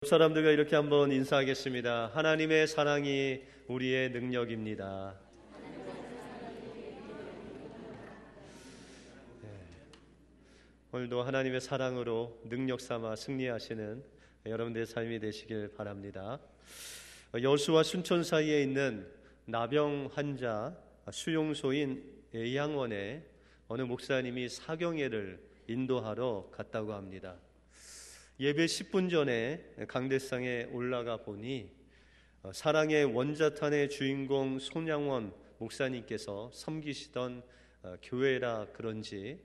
사람들과 이렇게 한번 인사하겠습니다. 하나님의 사랑이 우리의 능력입니다. 오늘도 하나님의 사랑으로 능력 삼아 승리하시는 여러분들의 삶이 되시길 바랍니다. 여수와 순천 사이에 있는 나병 환자 수용소인 예양원에 어느 목사님이 사경회를 인도하러 갔다고 합니다. 예배 10분 전에 강대상에 올라가 보니 사랑의 원자탄의 주인공 손양원 목사님께서 섬기시던 교회라 그런지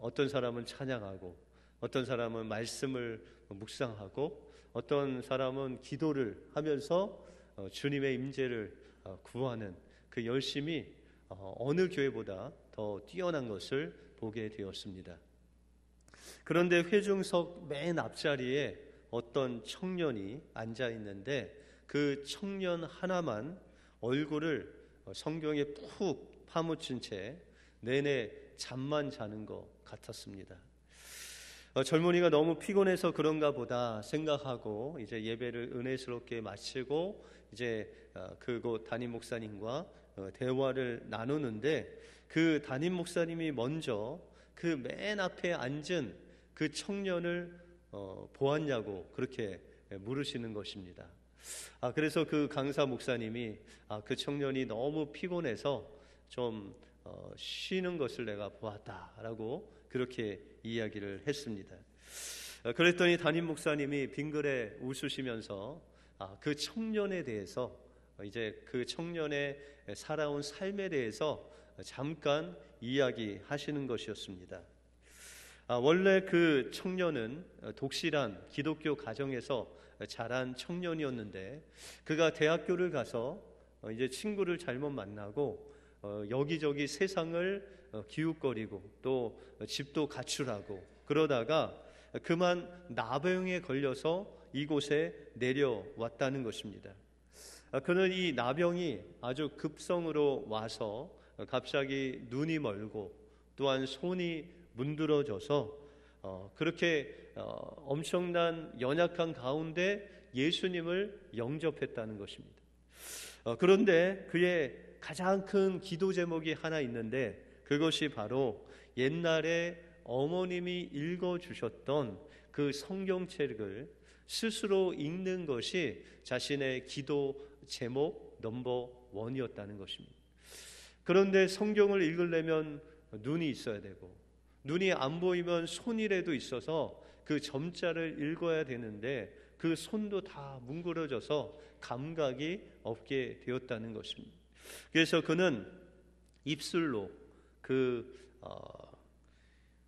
어떤 사람은 찬양하고, 어떤 사람은 말씀을 묵상하고, 어떤 사람은 기도를 하면서 주님의 임재를 구하는 그 열심이 어느 교회보다 더 뛰어난 것을 보게 되었습니다. 그런데 회중석 맨 앞자리에 어떤 청년이 앉아 있는데 그 청년 하나만 얼굴을 성경에 푹 파묻힌 채 내내 잠만 자는 것 같았습니다. 젊은이가 너무 피곤해서 그런가 보다 생각하고 이제 예배를 은혜스럽게 마치고 이제 그곳 담임 목사님과 대화를 나누는데 그 담임 목사님이 먼저 그 맨 앞에 앉은 그 청년을 보았냐고 그렇게 물으시는 것입니다. 그래서 그 강사 목사님이 그 청년이 너무 피곤해서 좀 쉬는 것을 내가 보았다라고 그렇게 이야기를 했습니다. 그랬더니 담임 목사님이 빙그레 웃으시면서 그 청년에 대해서 이제 그 청년의 살아온 삶에 대해서 잠깐 이야기하시는 것이었습니다. 원래 그 청년은 독실한 기독교 가정에서 자란 청년이었는데 그가 대학교를 가서 이제 친구를 잘못 만나고 여기저기 세상을 기웃거리고 또 집도 가출하고 그러다가 그만 나병에 걸려서 이곳에 내려왔다는 것입니다. 그는 이 나병이 아주 급성으로 와서 갑자기 눈이 멀고 또한 손이 문드러져서 그렇게 엄청난 연약한 가운데 예수님을 영접했다는 것입니다. 그런데 그의 가장 큰 기도 제목이 하나 있는데 그것이 바로 옛날에 어머님이 읽어주셨던 그 성경책을 스스로 읽는 것이 자신의 기도 제목 넘버 원이었다는 것입니다. 그런데 성경을 읽으려면 눈이 있어야 되고 눈이 안 보이면 손이라도 있어서 그 점자를 읽어야 되는데 그 손도 다 뭉그러져서 감각이 없게 되었다는 것입니다. 그래서 그는 입술로 그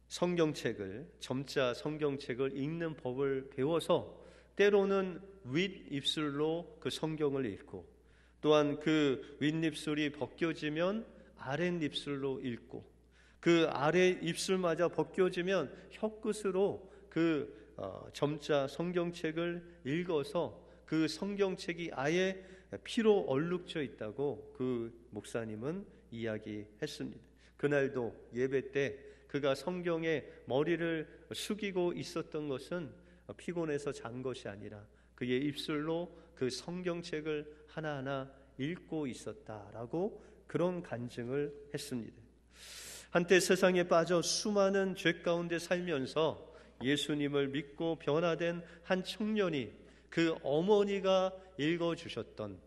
성경책을, 점자 성경책을 읽는 법을 배워서 때로는 윗입술로 그 성경을 읽고 또한 그 윗입술이 벗겨지면 아랫입술로 읽고 그 아래 입술마저 벗겨지면 혀끝으로 그 점자 성경책을 읽어서 그 성경책이 아예 피로 얼룩져 있다고 그 목사님은 이야기했습니다. 그날도 예배 때 그가 성경에 머리를 숙이고 있었던 것은 피곤해서 잔 것이 아니라 그의 입술로 그 성경책을 하나하나 읽고 있었다라고 그런 간증을 했습니다. 한때 세상에 빠져 수많은 죄 가운데 살면서 예수님을 믿고 변화된 한 청년이 그 어머니가 읽어주셨던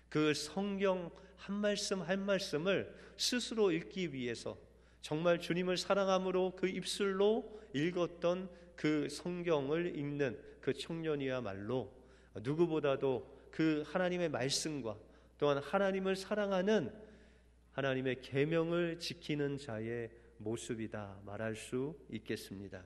그 성경 한 말씀 한 말씀을 스스로 읽기 위해서 정말 주님을 사랑함으로 그 입술로 읽었던 그 성경을 읽는 그 청년이야말로 누구보다도 그 하나님의 말씀과 또한 하나님을 사랑하는 하나님의 계명을 지키는 자의 모습이다 말할 수 있겠습니다.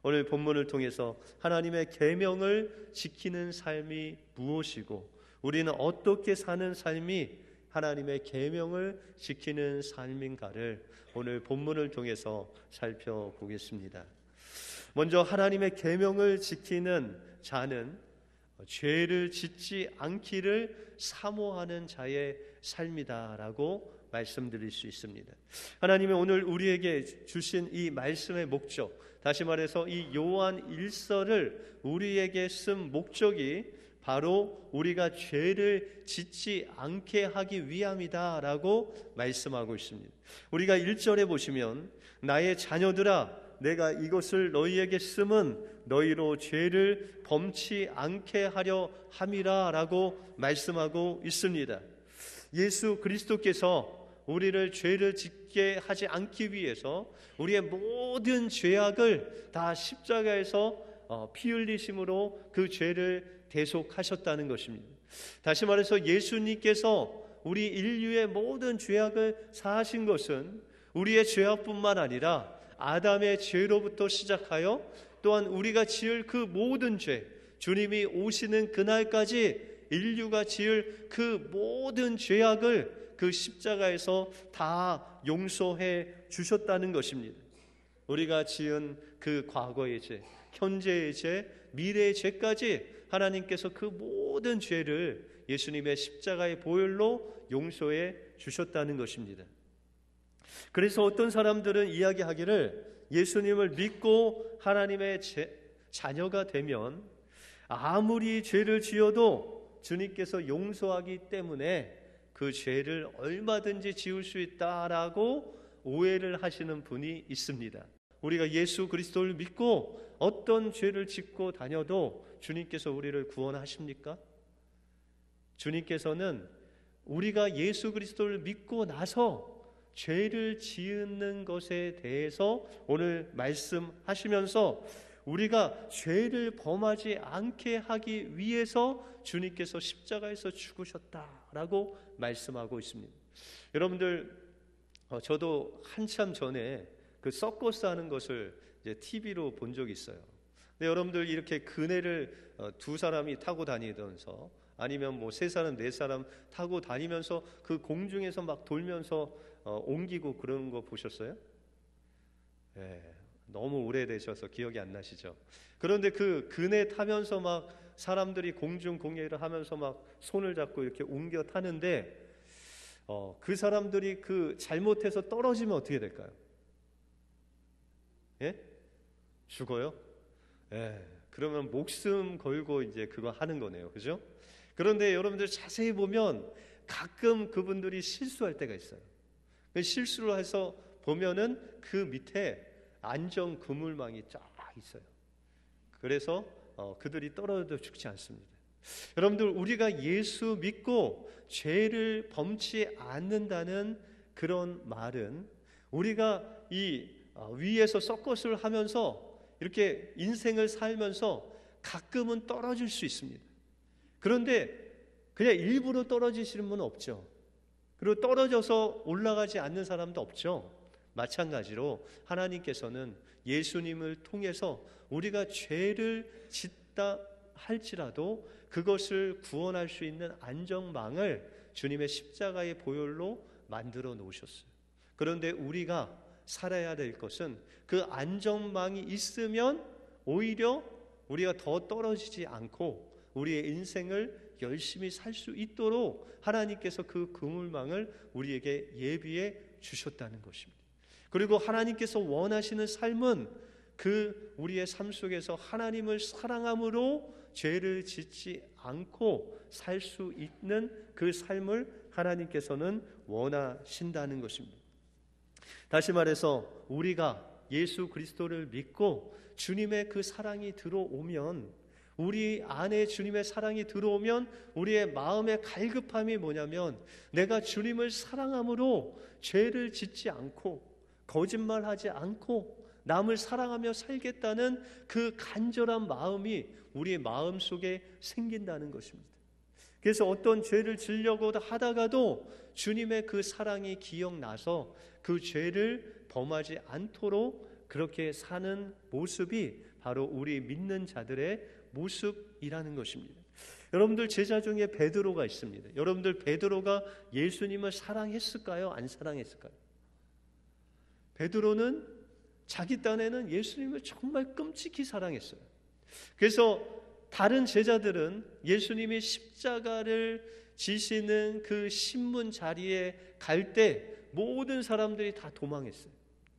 오늘 본문을 통해서 하나님의 계명을 지키는 삶이 무엇이고 우리는 어떻게 사는 삶이 하나님의 계명을 지키는 삶인가를 오늘 본문을 통해서 살펴보겠습니다. 먼저 하나님의 계명을 지키는 자는 죄를 짓지 않기를 사모하는 자의 삶이다라고 말씀드릴 수 있습니다. 하나님은 오늘 우리에게 주신 이 말씀의 목적, 다시 말해서 이 요한 1서를 우리에게 쓴 목적이 바로 우리가 죄를 짓지 않게 하기 위함이다라고 말씀하고 있습니다. 우리가 1절에 보시면 나의 자녀들아 내가 이것을 너희에게 쓰면 너희로 죄를 범치 않게 하려 함이라 라고 말씀하고 있습니다. 예수 그리스도께서 우리를 죄를 짓게 하지 않기 위해서 우리의 모든 죄악을 다 십자가에서 피 흘리심으로 그 죄를 대속하셨다는 것입니다. 다시 말해서 예수님께서 우리 인류의 모든 죄악을 사하신 것은 우리의 죄악뿐만 아니라 아담의 죄로부터 시작하여 또한 우리가 지을 그 모든 죄, 주님이 오시는 그날까지 인류가 지을 그 모든 죄악을 그 십자가에서 다 용서해 주셨다는 것입니다. 우리가 지은 그 과거의 죄, 현재의 죄, 미래의 죄까지 하나님께서 그 모든 죄를 예수님의 십자가의 보혈로 용서해 주셨다는 것입니다. 그래서 어떤 사람들은 이야기하기를 예수님을 믿고 하나님의 자녀가 되면 아무리 죄를 지어도 주님께서 용서하기 때문에 그 죄를 얼마든지 지을 수 있다라고 오해를 하시는 분이 있습니다. 우리가 예수 그리스도를 믿고 어떤 죄를 짓고 다녀도 주님께서 우리를 구원하십니까? 주님께서는 우리가 예수 그리스도를 믿고 나서 죄를 지은 것에 대해서 오늘 말씀하시면서 우리가 죄를 범하지 않게 하기 위해서 주님께서 십자가에서 죽으셨다라고 말씀하고 있습니다. 여러분들, 저도 한참 전에 그 서커스 하는 것을 이제 TV로 본 적이 있어요. 근데 여러분들 이렇게 그네를 두 사람이 타고 다니면서 아니면 뭐 세 사람, 네 사람 타고 다니면서 그 공중에서 막 돌면서 옮기고 그런 거 보셨어요? 네, 너무 오래되셔서 기억이 안 나시죠? 그런데 그 그네 타면서 막 사람들이 공중 공예를 하면서 막 손을 잡고 이렇게 옮겨 타는데 그 사람들이 그 잘못해서 떨어지면 어떻게 될까요? 예? 죽어요? 예. 그러면 목숨 걸고 이제 그거 하는 거네요. 그죠? 그런데 여러분들 자세히 보면 가끔 그분들이 실수할 때가 있어요. 실수를 해서 보면은 그 밑에 안전 그물망이 쫙 있어요. 그래서 그들이 떨어져도 죽지 않습니다. 여러분들, 우리가 예수 믿고 죄를 범치 않는다는 그런 말은 우리가 이 위에서 서커스를 하면서 이렇게 인생을 살면서 가끔은 떨어질 수 있습니다. 그런데 그냥 일부러 떨어지시는 분은 없죠. 그리고 떨어져서 올라가지 않는 사람도 없죠. 마찬가지로 하나님께서는 예수님을 통해서 우리가 죄를 짓다 할지라도 그것을 구원할 수 있는 안전망을 주님의 십자가의 보혈로 만들어 놓으셨어요. 그런데 우리가 살아야 될 것은 그 안전망이 있으면 오히려 우리가 더 떨어지지 않고 우리의 인생을 열심히 살 수 있도록 하나님께서 그 그물망을 우리에게 예비해 주셨다는 것입니다. 그리고 하나님께서 원하시는 삶은 그 우리의 삶 속에서 하나님을 사랑함으로 죄를 짓지 않고 살 수 있는 그 삶을 하나님께서는 원하신다는 것입니다. 다시 말해서 우리가 예수 그리스도를 믿고 주님의 그 사랑이 들어오면, 우리 안에 주님의 사랑이 들어오면 우리의 마음의 갈급함이 뭐냐면 내가 주님을 사랑함으로 죄를 짓지 않고 거짓말하지 않고 남을 사랑하며 살겠다는 그 간절한 마음이 우리의 마음 속에 생긴다는 것입니다. 그래서 어떤 죄를 지려고 하다가도 주님의 그 사랑이 기억나서 그 죄를 범하지 않도록 그렇게 사는 모습이 바로 우리 믿는 자들의 모습이라는 것입니다. 여러분들, 제자 중에 베드로가 있습니다. 여러분들, 베드로가 예수님을 사랑했을까요? 안 사랑했을까요? 베드로는 자기 딴에는 예수님을 정말 끔찍히 사랑했어요. 그래서 다른 제자들은 예수님이 십자가를 지시는 그 신문 자리에 갈 때 모든 사람들이 다 도망했어요.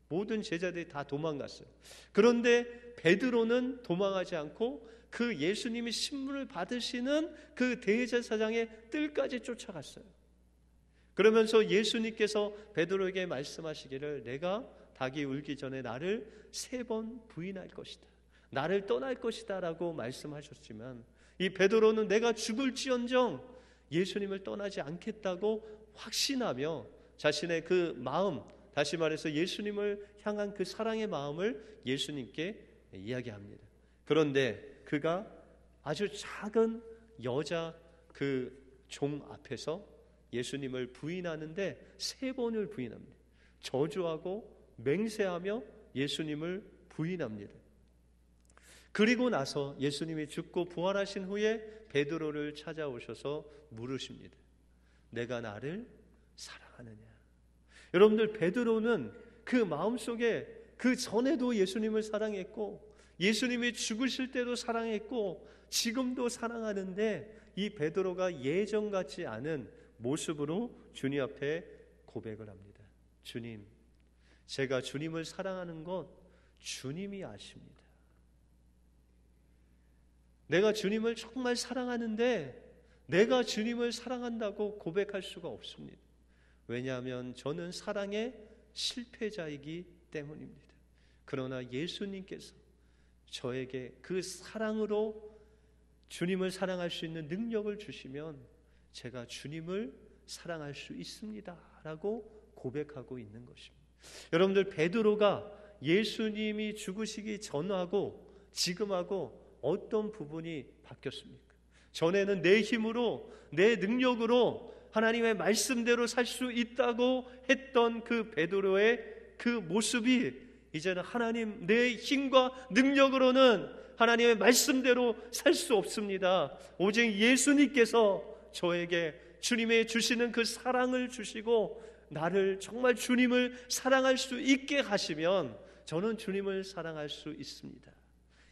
모든 제자들이 다 도망갔어요. 그런데 베드로는 도망하지 않고 그 예수님이 신문을 받으시는 그 대제사장의 뜰까지 쫓아갔어요. 그러면서 예수님께서 베드로에게 말씀하시기를 내가 닭이 울기 전에 나를 3번 부인할 것이다. 나를 떠날 것이다 라고 말씀하셨지만 이 베드로는 내가 죽을지언정 예수님을 떠나지 않겠다고 확신하며 자신의 그 마음, 다시 말해서 예수님을 향한 그 사랑의 마음을 예수님께 이야기합니다. 그런데 그가 아주 작은 여자 그 종 앞에서 예수님을 부인하는데 3번을 부인합니다. 저주하고 맹세하며 예수님을 부인합니다. 그리고 나서 예수님이 죽고 부활하신 후에 베드로를 찾아오셔서 물으십니다. 내가 나를 사랑하느냐? 여러분들, 베드로는 그 마음속에 그 전에도 예수님을 사랑했고 예수님이 죽으실 때도 사랑했고 지금도 사랑하는데 이 베드로가 예전 같지 않은 모습으로 주님 앞에 고백을 합니다. 주님, 제가 주님을 사랑하는 것 주님이 아십니다. 내가 주님을 정말 사랑하는데 내가 주님을 사랑한다고 고백할 수가 없습니다. 왜냐하면 저는 사랑의 실패자이기 때문입니다. 그러나 예수님께서 저에게 그 사랑으로 주님을 사랑할 수 있는 능력을 주시면 제가 주님을 사랑할 수 있습니다 라고 고백하고 있는 것입니다. 여러분들, 베드로가 예수님이 죽으시기 전하고 지금하고 어떤 부분이 바뀌었습니까? 전에는 내 힘으로 내 능력으로 하나님의 말씀대로 살 수 있다고 했던 그 베드로의 그 모습이 이제는 하나님, 내 힘과 능력으로는 하나님의 말씀대로 살 수 없습니다. 오직 예수님께서 저에게 주님의 주시는 그 사랑을 주시고 나를 정말 주님을 사랑할 수 있게 하시면 저는 주님을 사랑할 수 있습니다.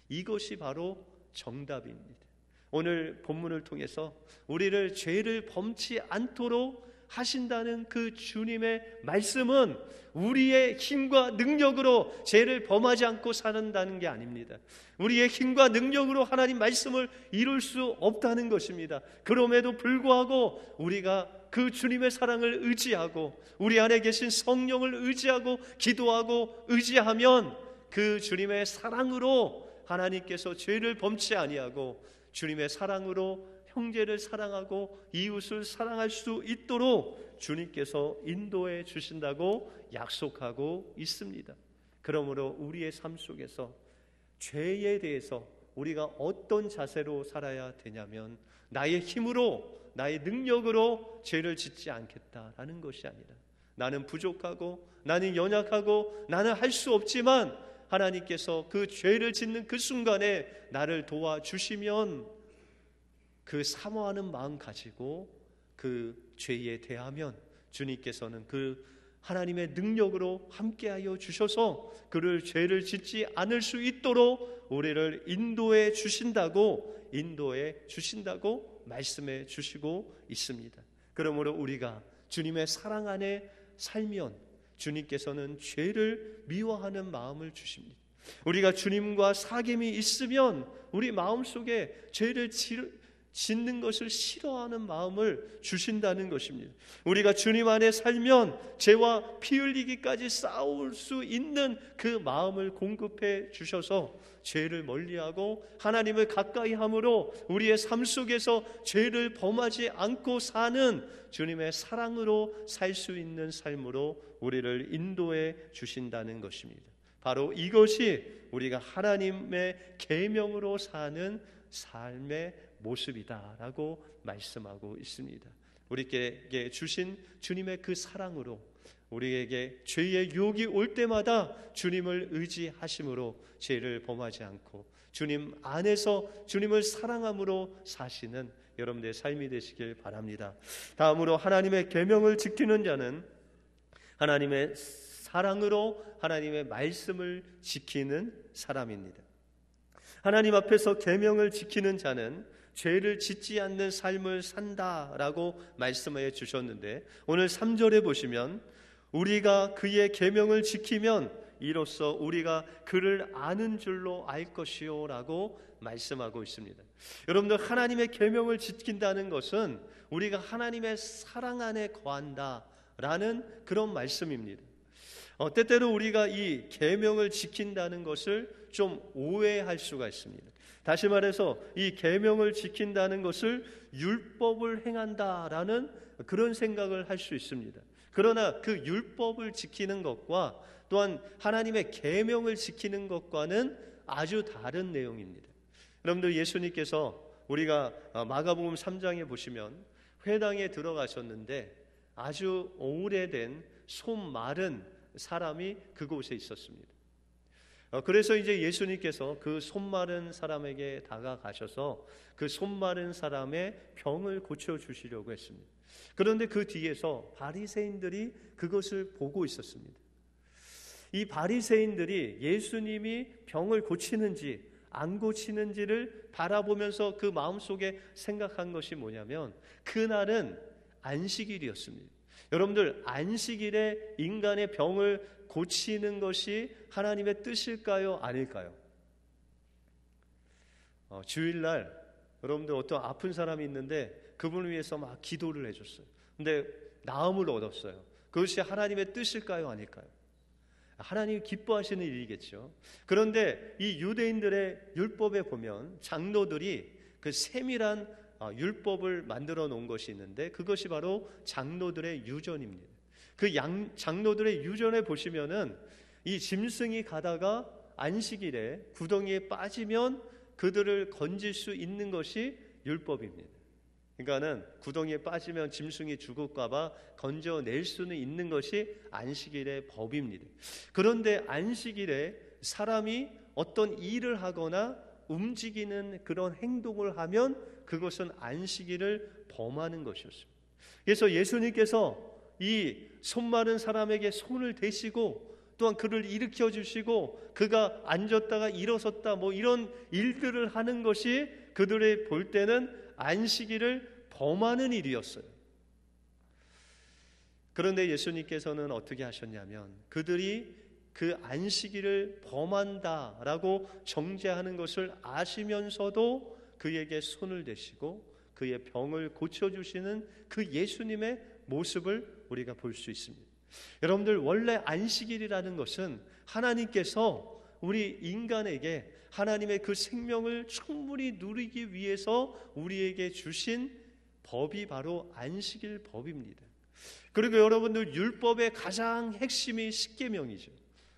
이것이 바로 정답입니다. 오늘 본문을 통해서 우리를 죄를 범치 않도록 하신다는 그 주님의 말씀은 우리의 힘과 능력으로 죄를 범하지 않고 사는다는 게 아닙니다. 우리의 힘과 능력으로 하나님 말씀을 이룰 수 없다는 것입니다. 그럼에도 불구하고 우리가 그 주님의 사랑을 의지하고 우리 안에 계신 성령을 의지하고 기도하고 의지하면 그 주님의 사랑으로 하나님께서 죄를 범치 아니하고 주님의 사랑으로 형제를 사랑하고 이웃을 사랑할 수 있도록 주님께서 인도해 주신다고 약속하고 있습니다. 그러므로 우리의 삶 속에서 죄에 대해서 우리가 어떤 자세로 살아야 되냐면 나의 힘으로 나의 능력으로 죄를 짓지 않겠다라는 것이 아니라 나는 부족하고 나는 연약하고 나는 할 수 없지만 하나님께서 그 죄를 짓는 그 순간에 나를 도와주시면 그 사모하는 마음 가지고 그 죄에 대하면 주님께서는 그 하나님의 능력으로 함께하여 주셔서 그를 죄를 짓지 않을 수 있도록 우리를 인도해 주신다고 말씀해 주시고 있습니다. 그러므로 우리가 주님의 사랑 안에 살면 주님께서는 죄를 미워하는 마음을 주십니다. 우리가 주님과 사귐이 있으면 우리 마음속에 죄를 짓는 것을 싫어하는 마음을 주신다는 것입니다. 우리가 주님 안에 살면 죄와 피 흘리기까지 싸울 수 있는 그 마음을 공급해 주셔서 죄를 멀리하고 하나님을 가까이 함으로 우리의 삶 속에서 죄를 범하지 않고 사는 주님의 사랑으로 살 수 있는 삶으로 우리를 인도해 주신다는 것입니다. 바로 이것이 우리가 하나님의 계명으로 사는 삶의 모습이다라고 말씀하고 있습니다. 우리에게 주신 주님의 그 사랑으로 우리에게 죄의 유혹이 올 때마다 주님을 의지하심으로 죄를 범하지 않고 주님 안에서 주님을 사랑함으로 사시는 여러분들의 삶이 되시길 바랍니다. 다음으로 하나님의 계명을 지키는 자는 하나님의 사랑으로 하나님의 말씀을 지키는 사람입니다. 하나님 앞에서 계명을 지키는 자는 죄를 짓지 않는 삶을 산다라고 말씀해 주셨는데, 오늘 3절에 보시면 우리가 그의 계명을 지키면 이로써 우리가 그를 아는 줄로 알 것이요 라고 말씀하고 있습니다. 여러분들, 하나님의 계명을 지킨다는 것은 우리가 하나님의 사랑 안에 거한다라는 그런 말씀입니다. 때때로 우리가 이 계명을 지킨다는 것을 좀 오해할 수가 있습니다. 다시 말해서 이 계명을 지킨다는 것을 율법을 행한다라는 그런 생각을 할 수 있습니다. 그러나 그 율법을 지키는 것과 또한 하나님의 계명을 지키는 것과는 아주 다른 내용입니다. 여러분들, 예수님께서 우리가 마가복음 3장에 보시면 회당에 들어가셨는데 아주 오래된 손 마른 사람이 그곳에 있었습니다. 그래서 이제 예수님께서 그 손 마른 사람에게 다가가셔서 그 손 마른 사람의 병을 고쳐주시려고 했습니다. 그런데 그 뒤에서 바리새인들이 그것을 보고 있었습니다. 이 바리새인들이 예수님이 병을 고치는지 안 고치는지를 바라보면서 그 마음속에 생각한 것이 뭐냐면, 그날은 안식일이었습니다. 여러분들, 안식일에 인간의 병을 고치는 것이 하나님의 뜻일까요? 아닐까요? 주일날 여러분들 어떤 아픈 사람이 있는데 그분을 위해서 막 기도를 해줬어요. 근데 나음을 얻었어요. 그것이 하나님의 뜻일까요? 아닐까요? 하나님이 기뻐하시는 일이겠죠. 그런데 이 유대인들의 율법에 보면 장로들이 그 세밀한 율법을 만들어 놓은 것이 있는데, 그것이 바로 장로들의 유전입니다. 그 장로들의 유전에 보시면은 이 짐승이 가다가 안식일에 구덩이에 빠지면 그들을 건질 수 있는 것이 율법입니다. 그러니까는 구덩이에 빠지면 짐승이 죽을까봐 건져낼 수는 있는 것이 안식일의 법입니다. 그런데 안식일에 사람이 어떤 일을 하거나 움직이는 그런 행동을 하면 그것은 안식일을 범하는 것이었습니다. 그래서 예수님께서 이 손 마른 사람에게 손을 대시고 또한 그를 일으켜 주시고 그가 앉았다가 일어섰다 뭐 이런 일들을 하는 것이 그들이 볼 때는 안식일을 범하는 일이었어요. 그런데 예수님께서는 어떻게 하셨냐면, 그들이 그 안식일을 범한다라고 정죄하는 것을 아시면서도 그에게 손을 대시고 그의 병을 고쳐주시는 그 예수님의 모습을 우리가 볼 수 있습니다. 여러분들, 원래 안식일이라는 것은 하나님께서 우리 인간에게 하나님의 그 생명을 충분히 누리기 위해서 우리에게 주신 법이 바로 안식일 법입니다. 그리고 여러분들, 율법의 가장 핵심이 십계명이죠.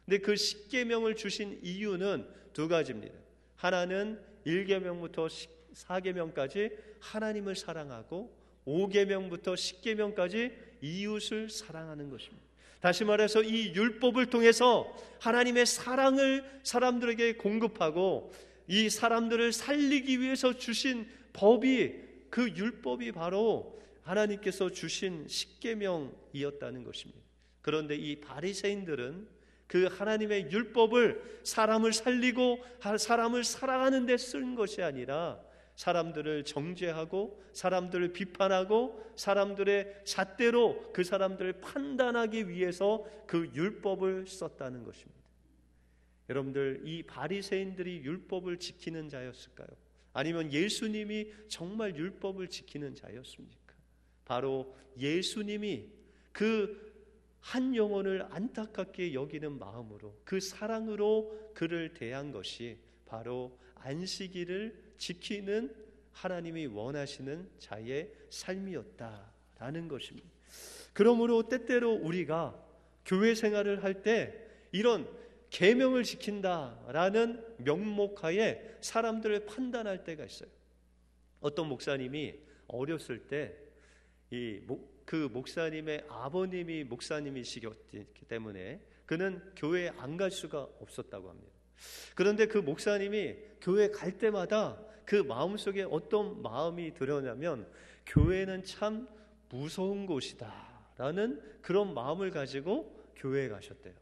근데 그 십계명을 주신 이유는 두 가지입니다. 하나는 1계명부터 4계명까지 하나님을 사랑하고 5계명부터 10계명까지 이웃을 사랑하는 것입니다. 다시 말해서 이 율법을 통해서 하나님의 사랑을 사람들에게 공급하고 이 사람들을 살리기 위해서 주신 법이, 그 율법이 바로 하나님께서 주신 십계명이었다는 것입니다. 그런데 이 바리새인들은 그 하나님의 율법을 사람을 살리고 사람을 사랑하는 데 쓴 것이 아니라 사람들을 정죄하고 사람들을 비판하고 사람들의 잣대로 그 사람들을 판단하기 위해서 그 율법을 썼다는 것입니다. 여러분들, 이 바리새인들이 율법을 지키는 자였을까요? 아니면 예수님이 정말 율법을 지키는 자였습니까? 바로 예수님이 그 한 영혼을 안타깝게 여기는 마음으로, 그 사랑으로 그를 대한 것이 바로 안식일을 지키는 하나님이 원하시는 자의 삶이었다라는 것입니다. 그러므로 때때로 우리가 교회 생활을 할 때 이런 계명을 지킨다라는 명목하에 사람들을 판단할 때가 있어요. 어떤 목사님이 어렸을 때 그 목사님의 아버님이 목사님이시기 때문에 그는 교회에 안 갈 수가 없었다고 합니다. 그런데 그 목사님이 교회 갈 때마다 그 마음속에 어떤 마음이 들었냐면, 교회는 참 무서운 곳이다 라는 그런 마음을 가지고 교회에 가셨대요.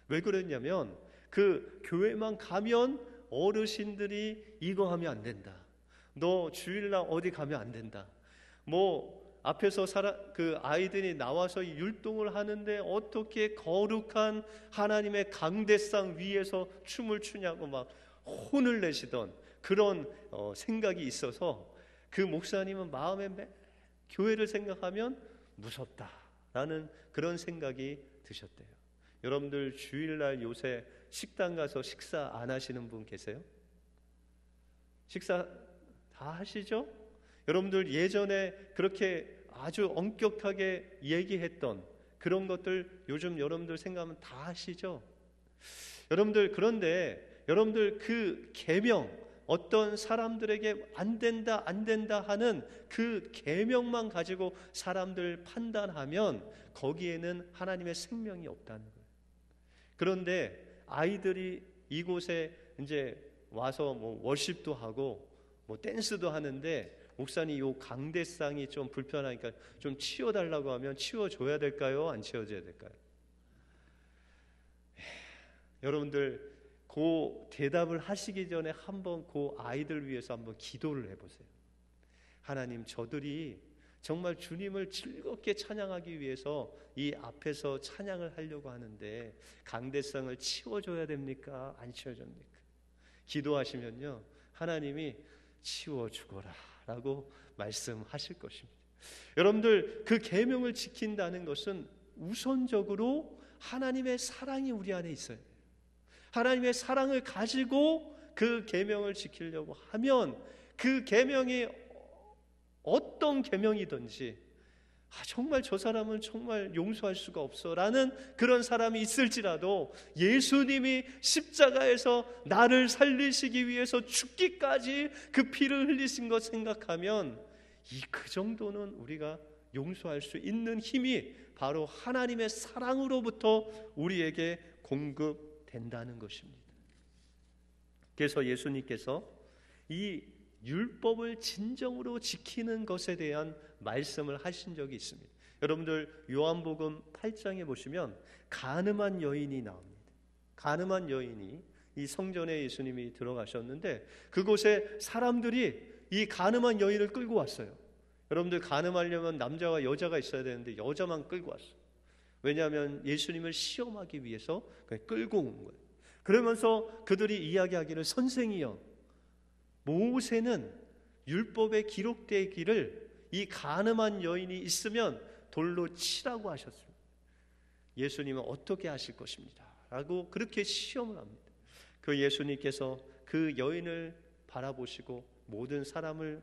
왜 그랬냐면, 그 교회만 가면 어르신들이 이거 하면 안 된다, 너 주일날 어디 가면 안 된다. 뭐 앞에서 그 아이들이 나와서 율동을 하는데 어떻게 거룩한 하나님의 강대상 위에서 춤을 추냐고 막 혼을 내시던 그런 생각이 있어서 그 목사님은 마음에 교회를 생각하면 무섭다라는 그런 생각이 드셨대요. 여러분들 주일날 요새 식당 가서 식사 안 하시는 분 계세요? 식사 다 하시죠? 여러분들 예전에 그렇게 아주 엄격하게 얘기했던 그런 것들 요즘 여러분들 생각하면 다 하시죠? 여러분들 그런데 여러분들 그 계명 어떤 사람들에게 안 된다 하는 그 계명만 가지고 사람들 판단하면 거기에는 하나님의 생명이 없다는 거예요. 그런데 아이들이 이곳에 이제 와서 뭐 워십도 하고 뭐 댄스도 하는데 목사님 이 강대상이 좀 불편하니까 좀 치워달라고 하면 치워줘야 될까요? 안 치워줘야 될까요? 여러분들 그 대답을 하시기 전에 한번 그 아이들 위해서 한번 기도를 해보세요. 하나님, 저들이 정말 주님을 즐겁게 찬양하기 위해서 이 앞에서 찬양을 하려고 하는데 강대상을 치워줘야 됩니까? 안 치워줍니까? 기도하시면요 하나님이 치워주거라 라고 말씀하실 것입니다. 여러분들 그 계명을 지킨다는 것은 우선적으로 하나님의 사랑이 우리 안에 있어요. 하나님의 사랑을 가지고 그 계명을 지키려고 하면 그 계명이 어떤 계명이든지 정말 저 사람은 정말 용서할 수가 없어 라는 그런 사람이 있을지라도 예수님이 십자가에서 나를 살리시기 위해서 죽기까지 그 피를 흘리신 것 생각하면 그 정도는 우리가 용서할 수 있는 힘이 바로 하나님의 사랑으로부터 우리에게 공급된다는 것입니다. 그래서 예수님께서 이 율법을 진정으로 지키는 것에 대한 말씀을 하신 적이 있습니다. 여러분들 요한복음 8장에 보시면 간음한 여인이 나옵니다. 간음한 여인이 이 성전에 예수님이 들어가셨는데 그곳에 사람들이 이 간음한 여인을 끌고 왔어요. 여러분들 간음하려면 남자와 여자가 있어야 되는데 여자만 끌고 왔어요. 왜냐하면 예수님을 시험하기 위해서 끌고 온 거예요. 그러면서 그들이 이야기하기를 선생이여 모세는 율법에 기록되어 있기를 이 간음한 여인이 있으면 돌로 치라고 하셨습니다. 예수님은 어떻게 하실 것입니다 라고 그렇게 시험을 합니다. 그 예수님께서 그 여인을 바라보시고 모든 사람을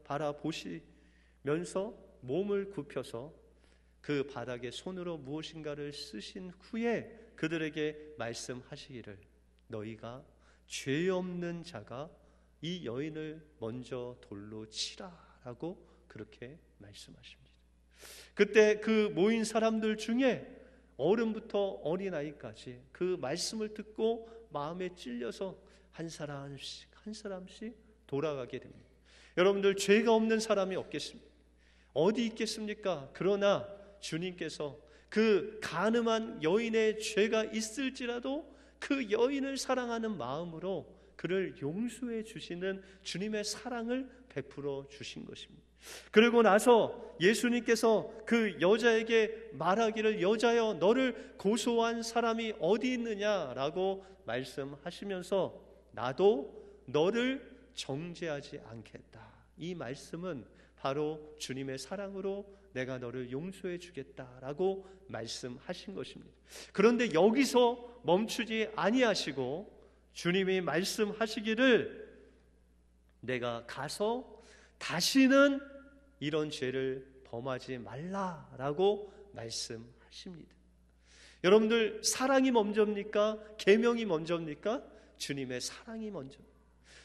바라보시면서 몸을 굽혀서 그 바닥에 손으로 무엇인가를 쓰신 후에 그들에게 말씀하시기를 너희가 죄 없는 자가 이 여인을 먼저 돌로 치라라고 그렇게 말씀하십니다. 그때 그 모인 사람들 중에 어른부터 어린아이까지 그 말씀을 듣고 마음에 찔려서 한 사람씩 돌아가게 됩니다. 여러분들 죄가 없는 사람이 없겠습니까? 어디 있겠습니까? 그러나 주님께서 그 간음한 여인의 죄가 있을지라도 그 여인을 사랑하는 마음으로 그를 용서해 주시는 주님의 사랑을 베풀어 주신 것입니다. 그리고 나서 예수님께서 그 여자에게 말하기를 여자여 너를 고소한 사람이 어디 있느냐라고 말씀하시면서 나도 너를 정죄하지 않겠다. 이 말씀은 바로 주님의 사랑으로 내가 너를 용서해 주겠다라고 말씀하신 것입니다. 그런데 여기서 멈추지 아니하시고 주님이 말씀하시기를 내가 가서 다시는 이런 죄를 범하지 말라라고 말씀하십니다. 여러분들 사랑이 먼저입니까? 계명이 먼저입니까? 주님의 사랑이 먼저.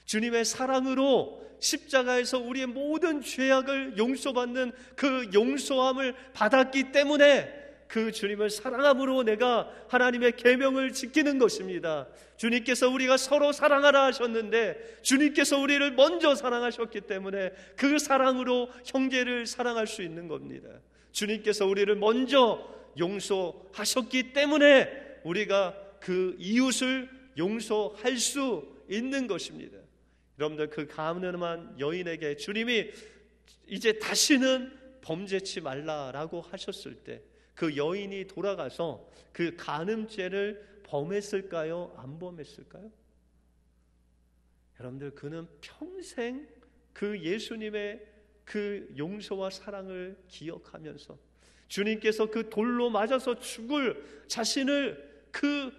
주님의 사랑으로 십자가에서 우리의 모든 죄악을 용서받는 그 용서함을 받았기 때문에 그 주님을 사랑함으로 내가 하나님의 계명을 지키는 것입니다. 주님께서 우리가 서로 사랑하라 하셨는데 주님께서 우리를 먼저 사랑하셨기 때문에 그 사랑으로 형제를 사랑할 수 있는 겁니다. 주님께서 우리를 먼저 용서하셨기 때문에 우리가 그 이웃을 용서할 수 있는 것입니다. 여러분들 그 가늠한 여인에게 주님이 이제 다시는 범죄치 말라라고 하셨을 때 그 여인이 돌아가서 그 간음죄를 범했을까요? 안 범했을까요? 여러분들 그는 평생 그 예수님의 그 용서와 사랑을 기억하면서 주님께서 그 돌로 맞아서 죽을 자신을 그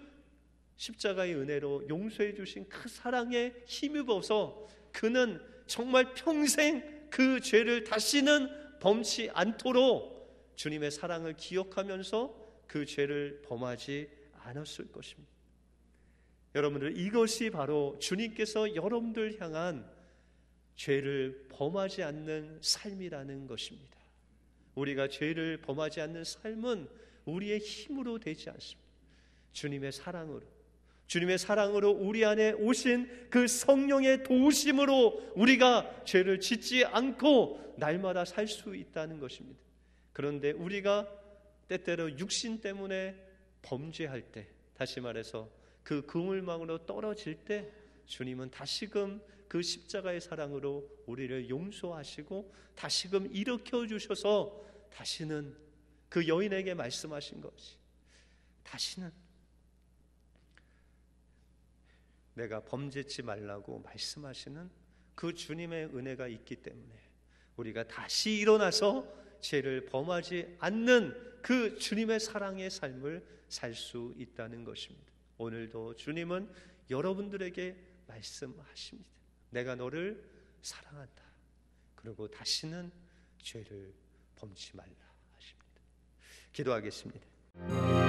십자가의 은혜로 용서해 주신 그 사랑에 힘입어서 그는 정말 평생 그 죄를 다시는 범치 않도록 주님의 사랑을 기억하면서 그 죄를 범하지 않았을 것입니다. 여러분들 이것이 바로 주님께서 여러분들 향한 죄를 범하지 않는 삶이라는 것입니다. 우리가 죄를 범하지 않는 삶은 우리의 힘으로 되지 않습니다. 주님의 사랑으로 우리 안에 오신 그 성령의 도우심으로 우리가 죄를 짓지 않고 날마다 살 수 있다는 것입니다. 그런데 우리가 때때로 육신 때문에 범죄할 때, 다시 말해서 그 그물망으로 떨어질 때 주님은 다시금 그 십자가의 사랑으로 우리를 용서하시고 다시금 일으켜 주셔서 다시는 그 여인에게 말씀하신 것이 다시는 내가 범죄치 말라고 말씀하시는 그 주님의 은혜가 있기 때문에 우리가 다시 일어나서 죄를 범하지 않는 그 주님의 사랑의 삶을 살 수 있다는 것입니다. 오늘도 주님은 여러분들에게 말씀하십니다. 내가 너를 사랑한다. 그리고 다시는 죄를 범치 말라 하십니다. 기도하겠습니다.